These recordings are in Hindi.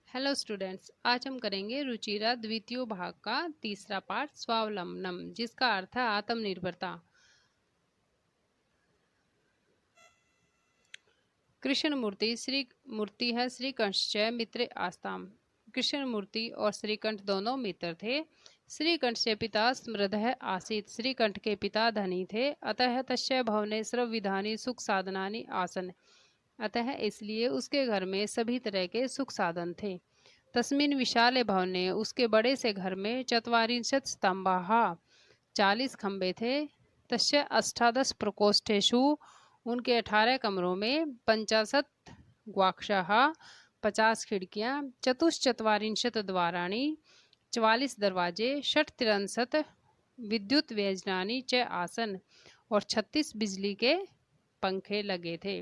हेलो स्टूडेंट्स, आज हम करेंगे रुचिरा द्वितीय भाग का तीसरा पाठ स्वावलंबनम, जिसका अर्थ है आत्मनिर्भरता। कृष्ण मूर्ति है श्रीकंठ मित्र आस्ताम। कृष्ण मूर्ति और श्रीकंठ दोनों मित्र थे। श्रीकंठ से पिता समृद्ध आसीत। श्रीकंठ के पिता धनी थे। अतः तस्य भवने सर्व विधानी सुख साधनानि आसन। अतः इसलिए उसके घर में सभी तरह के सुख साधन थे। तस्मिन् विशाले भवने, उसके बड़े से घर में, चत्वारिंशत् स्तंभाः 40 खंबे थे। तस्य अष्टादश प्रकोष्ठेषु, उनके 18 कमरों में, 50 ग्वाक्षाः 50 खिड़कियां, चतुश्चत्वारिंशत् द्वाराणि 44 दरवाजे, षट्त्रिंशत् विद्युत व्यजनानि च आसन और 36 बिजली के पंखे लगे थे।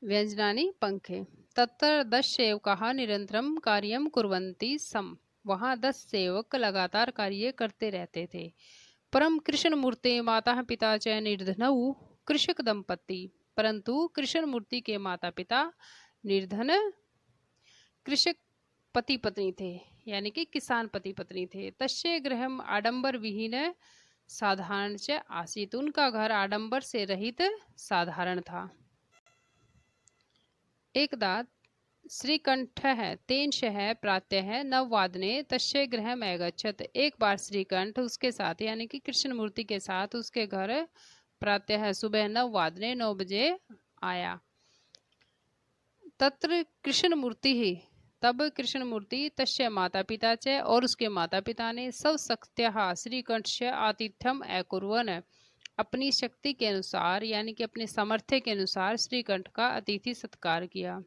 व्यंजनानी पंखे। तत्र 10 सेवकाः निरंतरम कार्यम कुर्वन्ति सम। वहाँ 10 सेवक लगातार कार्य करते रहते थे। परम कृष्ण मूर्ति माता पिता च निर्धनौ। कृषक दंपति, परंतु कृष्ण मूर्ति के माता पिता निर्धन कृषक पति पत्नी थे, यानी कि किसान पति पत्नी थे। तस्य गृहम आडंबर विहीन साधारण च आसीत। उनका घर आडंबर से रहित साधारण था। एकदा श्रीकंठः तेनशः प्रातः नववादने तस्य गृहम् अगच्छत्। एक बार श्रीकंठ उसके साथ, यानी कि कृष्ण मूर्ति के साथ, उसके घर प्रातः सुबह 9 बजे आया। तत्र कृष्ण मूर्ति ही, तब कृष्ण मूर्ति, तस्य माता पिता च, और उसके माता पिता ने, सब शक्त्यः श्रीकंठस्य आतिथ्यम अकुर्वन्, अपनी शक्ति के अनुसार, यानी कि अपने सामर्थ्य के अनुसार श्रीकंठ का अतिथि सत्कार किया।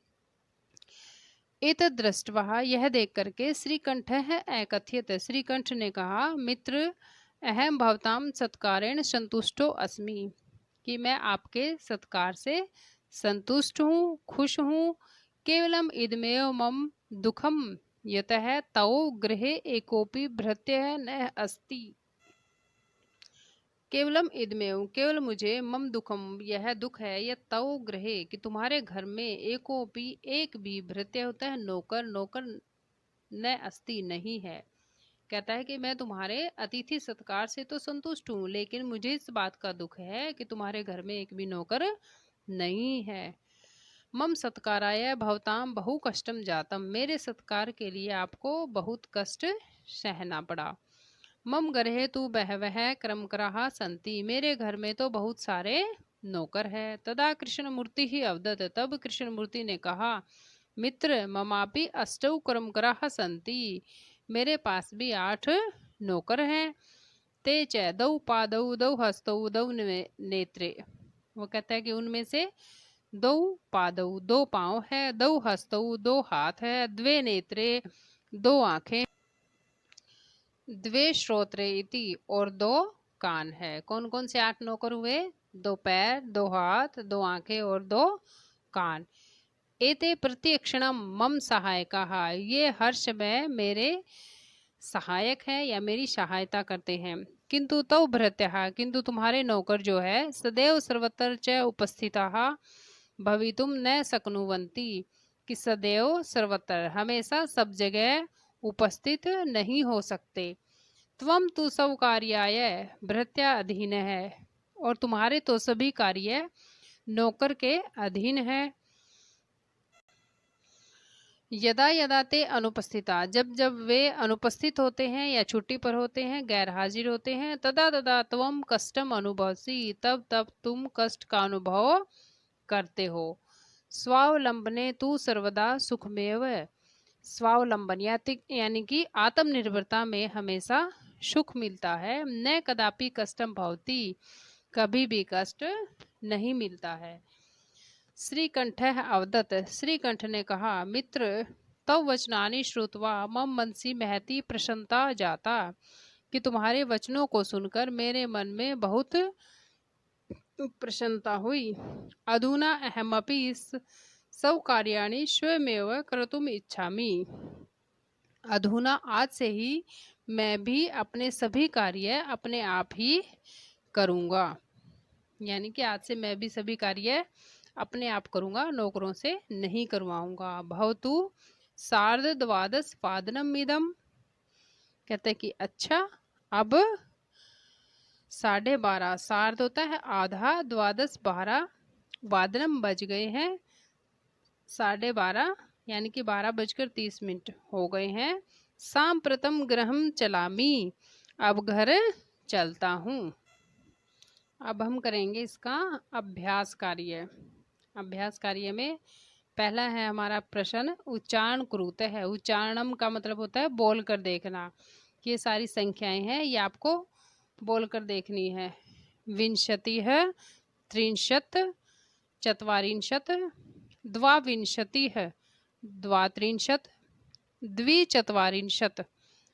एतद् दृष्ट्वा, यह देख करके, श्रीकंठः अकथयत्, श्रीकंठ ने कहा, मित्र अहम भवताम सत्कारेण संतुष्टो अस्मि, कि मैं आपके सत्कार से संतुष्ट हूँ, खुश हूँ। केवलम इदमेव मम दुखम यतः तौ गृहे एकोपि भृत्यः न अस्ति। केवलम इदमेव, केवल मुझे, मम दुखम, यह दुख है, यह तव गृहे, कि तुम्हारे घर में, एकोपि एक भी, भृत्य होता है नौकर, नौकर न अस्ति नहीं है। कहता है कि मैं तुम्हारे अतिथि सत्कार से तो संतुष्ट हूँ, लेकिन मुझे इस बात का दुख है कि तुम्हारे घर में एक भी नौकर नहीं है। मम सत्काराय भवताम बहु कष्टम जातम, मेरे सत्कार के लिए आपको बहुत कष्ट सहना पड़ा। मम गृहे तु बहवः क्रमकराः सन्ति, मेरे घर में तो बहुत सारे नौकर है। तदा कृष्ण मूर्ति ही अवदत, तब कृष्ण मूर्ति ने कहा, मित्र ममापि अष्टौ क्रमकराः सन्ति, मेरे पास भी 8 नौकर हैं। ते च दौ पादौ दौ हस्तौ दौ नेत्रे, वो कहता है कि उनमें से 2 पादौ 2 पाँव है, 2 हस्तौ 2 हाथ है, 2 नेत्रे 2 आंखें, 2 श्रोत्रे इति, और 2 कान है। कौन कौन से 8 नौकर हुए? 2 पैर, 2 हाथ, 2 आंखें और 2 कान। एते प्रत्यक्षणम मम सहायकाः, ये हर समय मेरे सहायक है या मेरी सहायता करते हैं। किंतु तौ भृत्यः, किंतु तुम्हारे नौकर जो है, सदैव सर्वत्र च उपस्थिताः भवितुम न शक्नुवन्ति, कि सदैव सर्वत्र, हमेशा सब जगह उपस्थित नहीं हो सकते। त्वम तु सब कार्याय भृत्या अधीन है, और तुम्हारे तो सभी कार्य नौकर के अधीन है। यदा यदा ते अनुपस्थिता, जब जब वे अनुपस्थित होते हैं या छुट्टी पर होते हैं, गैर हाजिर होते हैं, तदा तदा त्वम कष्टम अनुभवसी, तब तब तुम कष्ट का अनुभव करते हो। स्वावलंबने तु सर्वदा सुखमेव, स्वावलंबन यानी कि आत्मनिर्भरता में हमेशा सुख मिलता है। न कदापि कष्टम भवति, कभी भी कष्ट नहीं मिलता है। श्रीकंठ अवदत, श्रीकंठ ने कहा, मित्र तव वचनानि श्रुत्वा मम मनसि महती प्रसन्नता जाता, कि तुम्हारे वचनों को सुनकर मेरे मन में बहुत प्रसन्नता हुई। अधुना अहमपि सब कार्याणि स्वयमेव कर्तुम इच्छामि, अधुना आज से ही मैं भी अपने सभी कार्य अपने आप ही करूँगा, यानी कि आज से मैं भी सभी कार्य अपने आप करूँगा, नौकरों से नहीं करवाऊँगा। भवतु सार्ध द्वादश वादनम इदम, कहते हैं कि अच्छा अब 12:30, सार्ध होता है आधा, द्वादश 12, वादनम बज गए हैं 12:30, यानी कि 12:30 हो गए हैं। सांप्रतम गृहम चलामी, अब घर चलता हूँ। अब हम करेंगे इसका अभ्यास कार्य। अभ्यास कार्य में पहला है हमारा प्रश्न, उच्चारण कुरुते है। उच्चारणम का मतलब होता है बोल कर देखना। ये सारी संख्याएं हैं, ये आपको बोल कर देखनी है। विंशति है, त्रिंशत, चत्वारिंशत, द्वाविंशति है, द्वात्रिंशत, द्विचत्वारिंशत।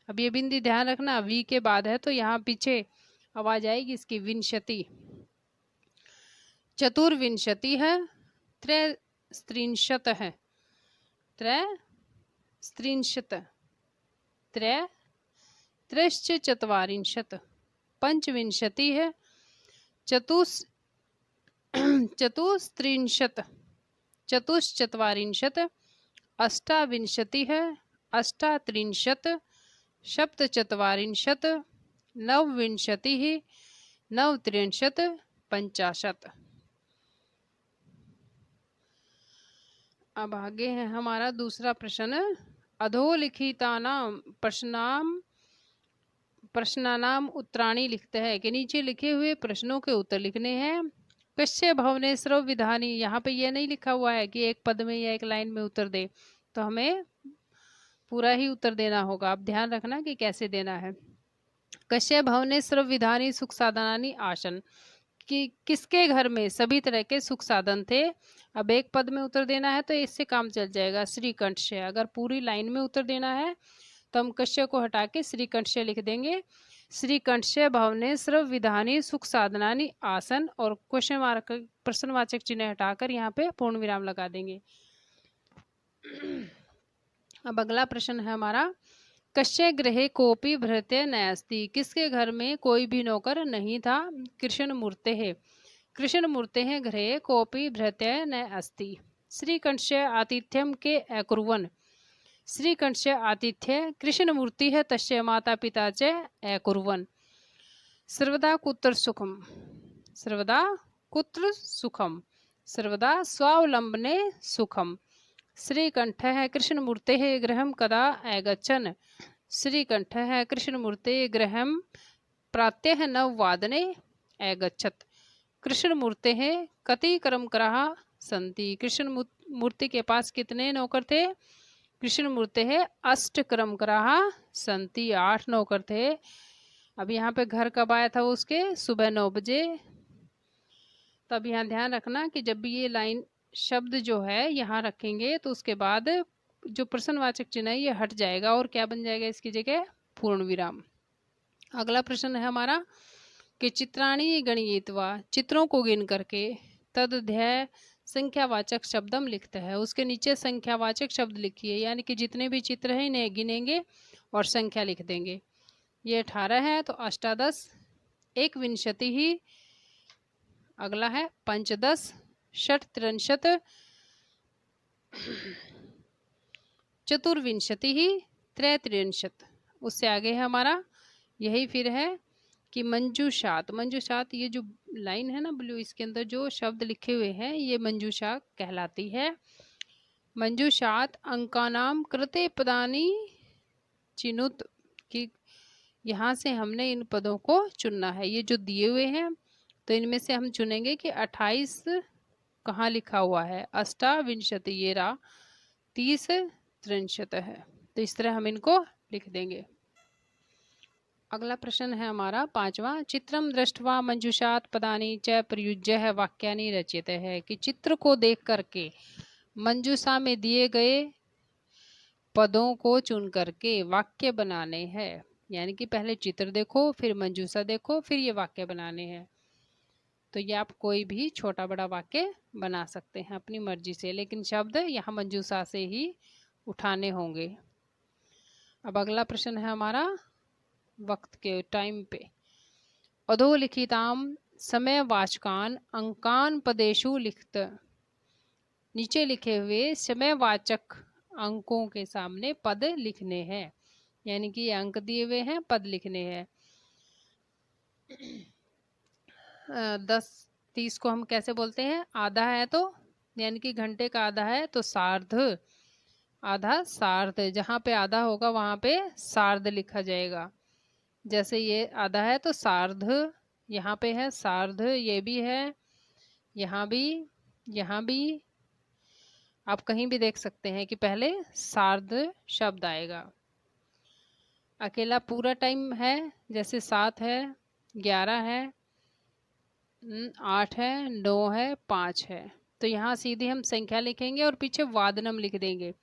अब ये बिंदी ध्यान रखना, वी के बाद है तो यहाँ पीछे आवाज आएगी इसकी, विंशति। चतुर्विंशति है, त्रैस्त्रिंशत है, त्रैस्त्रिंशत, त्रैश्चत्वारिंशत, पंचविंशति है, चतुस्त्रिंशत, चतुश्चत्वारिंशत, अष्टाविंशति है, अष्टात्रिंशत, सप्तचत्वारिंशत, नवविंशति, नवत्रिंशत, 50। अब आगे है हमारा दूसरा प्रश्न, अधोलिखितानाम प्रश्नानाम उत्तराणी लिखते हैं कि नीचे लिखे हुए प्रश्नों के उत्तर लिखने हैं। कश्य भवनेश्वर विधानी, यहाँ पे ये नहीं लिखा हुआ है कि एक पद में या एक लाइन में उत्तर दे, तो हमें पूरा ही उत्तर देना होगा। आप ध्यान रखना कि कैसे देना है। कश्य भवनेश्वर विधानी सुख साधनानी आसन, कि किसके घर में सभी तरह के सुख साधन थे। अब एक पद में उत्तर देना है तो इससे काम चल जाएगा। श्रीकंठ्य, अगर पूरी लाइन में उत्तर देना है तो हम कश्य को हटा के श्रीकंठ्य लिख देंगे। श्रीकंठ्य भवनेश्वर विधानी सुख साधनानी आसन, और क्वेश्चन मार्क प्रश्नवाचक चिन्ह हटाकर यहाँ पे पूर्ण विराम लगा देंगे। अब अगला प्रश्न है हमारा, कश्य गृहे कोपी भृत्य नयस्ति, किसके घर में कोई भी नौकर नहीं था। कृष्ण मूर्ते है, कृष्ण मूर्ते है गृहे कोपी भृत्य न अस्ति। श्रीकंठ्य आतिथ्यम के अकुर्वन्, श्रीकंठ्य आतिथ्य कृष्ण मूर्ति है तस्य माता पिता च अकुर्वन्। सर्वदा कुत्र सुखम, सर्वदा कुत्र सुखम, सर्वदा स्वावलंबने सुखम। श्रीकंठ है कृष्ण मूर्ते है गृहम कदा अगच्छन्, श्रीकंठ है कृष्ण मूर्ते गृहम प्रातः 9 अगच्छत्। कृष्ण मूर्ते है कति कर्मकराः सन्ति, कृष्ण मूर्ति के पास कितने नौकर थे। कृष्ण मूर्ते है 8 कर्मकराः सन्ति, 8 नौकर थे। अब यहाँ पे घर कब आया था उसके, सुबह 9 बजे। तब यहाँ ध्यान रखना कि जब भी ये लाइन शब्द जो है यहाँ रखेंगे तो उसके बाद जो प्रश्नवाचक चिन्ह है ये हट जाएगा और क्या बन जाएगा इसकी जगह, पूर्ण विराम। अगला प्रश्न है हमारा कि चित्राणी गणयित्वा, चित्रों को गिन करके तदध्याय संख्यावाचक शब्दम लिखते हैं, उसके नीचे संख्यावाचक शब्द लिखिए, यानी कि जितने भी चित्र हैं इन्हें गिनेंगे और संख्या लिख देंगे। ये 18 है तो अष्टादश, एक विंशति ही, अगला है पंचदश, षट त्रिंशत, चतुर्विंशति ही, त्रैत्रिंशत। उससे आगे है हमारा यही फिर है कि मंजूषात, मंजूषात ये जो लाइन है ना ब्लू, इसके अंदर जो शब्द लिखे हुए हैं ये मंजूषा कहलाती है। मंजूषात अंकानाम कृते पदानी चिनुत, कि यहाँ से हमने इन पदों को चुनना है। ये जो दिए हुए हैं तो इनमें से हम चुनेंगे कि 28 कहाँ लिखा हुआ है, अष्टाविंशति ये रहा, 30 त्रिंशत है, तो इस तरह हम इनको लिख देंगे। अगला प्रश्न है हमारा 5वां, चित्रम दृष्ट्वा मंजूषात पदानी च प्रयुज्य है वाक्यानि रचित है, कि चित्र को देख करके मंजूषा में दिए गए पदों को चुन करके वाक्य बनाने हैं। यानी कि पहले चित्र देखो, फिर मंजूषा देखो, फिर ये वाक्य बनाने हैं। तो ये आप कोई भी छोटा बड़ा वाक्य बना सकते हैं अपनी मर्जी से, लेकिन शब्द यहाँ मंजूषा से ही उठाने होंगे। अब अगला प्रश्न है हमारा वक्त के टाइम पे, अधोलिखिताम समय वाचकान अंकान पदेशु लिखत, नीचे लिखे हुए समयवाचक अंकों के सामने पद लिखने हैं, यानी कि अंक दिए हुए हैं, पद लिखने हैं। 10:30 को हम कैसे बोलते हैं? आधा है तो, यानी कि घंटे का आधा है तो सार्ध, आधा सार्ध। जहाँ पे आधा होगा वहाँ पे सार्ध लिखा जाएगा। जैसे ये आधा है तो सार्ध, यहाँ पे है सार्ध, ये भी है, यहाँ भी, यहाँ भी। आप कहीं भी देख सकते हैं कि पहले सार्ध शब्द आएगा। अकेला पूरा टाइम है, जैसे 7 है, 11 है, 8 है, 9 है, 5 है। तो यहाँ सीधी हम संख्या लिखेंगे और पीछे वादनम लिख देंगे।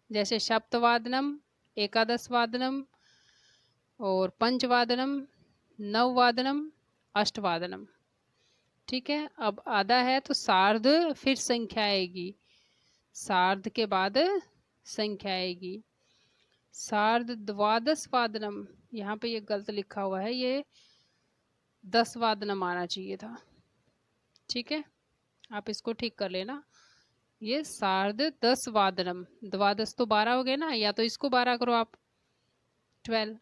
जैसे सप्तवादनम, एकादशवादनम और पंचवादनम, नववादनम, अष्टवादनम। ठीक है। अब आधा है तो सार्ध, फिर संख्या आएगी, सार्ध के बाद संख्या आएगी। सार्ध द्वादश वादनम, यहाँ पे ये गलत लिखा हुआ है, ये 10 वादनम आना चाहिए था। ठीक है, आप इसको ठीक कर लेना। ये सार्ध 10 वादनम, द्वादश तो 12 हो गए ना, या तो इसको 12 करो आप, 12।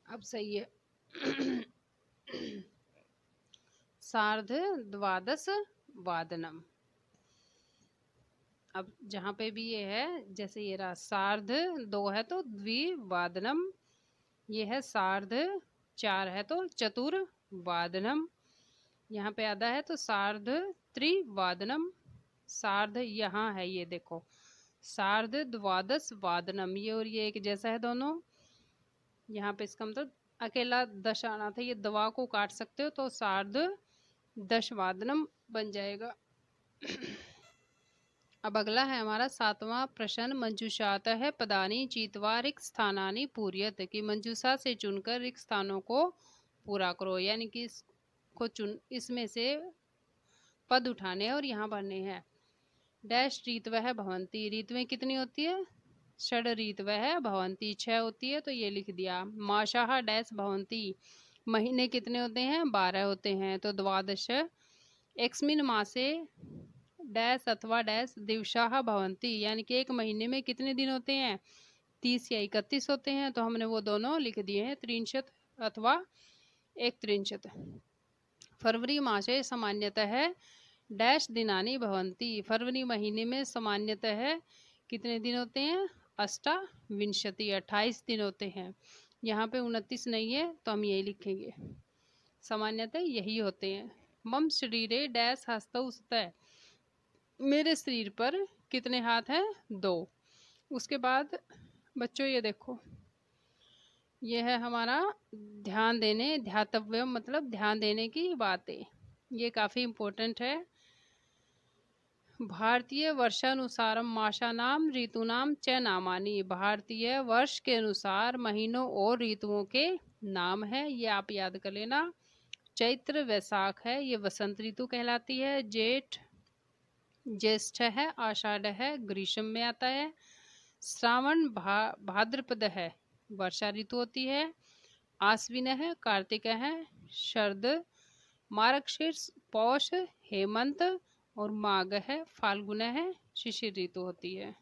अब सही है। सार्ध द्वादश वादनम। अब जहाँ पे भी ये है, जैसे ये रहा सार्ध 2 है तो द्विवादनम, ये है सार्ध 4 है तो चतुर्वादनम, यहाँ पे आधा है तो सार्ध त्रिवादनम। सार्ध यहाँ है, ये देखो सार्ध द्वादश वादनम, ये और ये एक जैसा है दोनों। यहाँ पे इसका मतलब अकेला दश आना था, ये दवा को काट सकते हो तो सार्ध दशवादनम बन जाएगा। अब अगला है हमारा 7वां प्रश्न। मंजूषातः है पदानी चीतवा रिक्त स्थानानि पूर्यत, कि मंजूषा से चुनकर रिक्त स्थानों को पूरा करो, यानी कि इसको चुन, इसमें से पद उठाने और यहाँ भरने हैं। डैश रीतवः भवंती, रीतवें कितनी होती है? षड रीतवः भवंती, 6 होती है तो ये लिख दिया। मासाः डैश भवंती, महीने कितने होते हैं? 12 होते हैं तो द्वादश। एक्स्मिन् मासे डैश अथवा डैश दिवसाः भवंती, यानी कि एक महीने में कितने दिन होते हैं? 30 या 31 होते हैं, तो हमने वो दोनों लिख दिए हैं, 63 अथवा 1 फरवरी मासे सामान्यतः डैश दिनानि भवंती, फरवरी महीने में सामान्यतः कितने दिन होते हैं? अष्टाविंशति, 28 दिन होते हैं। यहाँ पे 29 नहीं है तो हम यही लिखेंगे, सामान्यतः यही होते हैं। मम शरीरे डैश हस्तौ स्तः, मेरे शरीर पर कितने हाथ हैं? 2। उसके बाद बच्चों ये देखो, ये है हमारा ध्यान देने, ध्यातव्य मतलब ध्यान देने की बातें, ये काफ़ी इम्पोर्टेंट है। भारतीय वर्षानुसारम मासानाम ऋतूनाम च नामानी, भारतीय वर्ष के अनुसार महीनों और ऋतुओं के नाम है, ये आप याद कर लेना। चैत्र वैशाख है, ये वसंत ऋतु कहलाती है। जेठ ज्येष्ठ है, आषाढ़ है, ग्रीष्म में आता है। श्रावण भाद्रपद है, वर्षा ऋतु होती है। आश्विन है, कार्तिक है, शरद। मार्गशीर्ष पौष हेमंत, और माघ है, फाल्गुन है, शिशिर ऋतु होती है।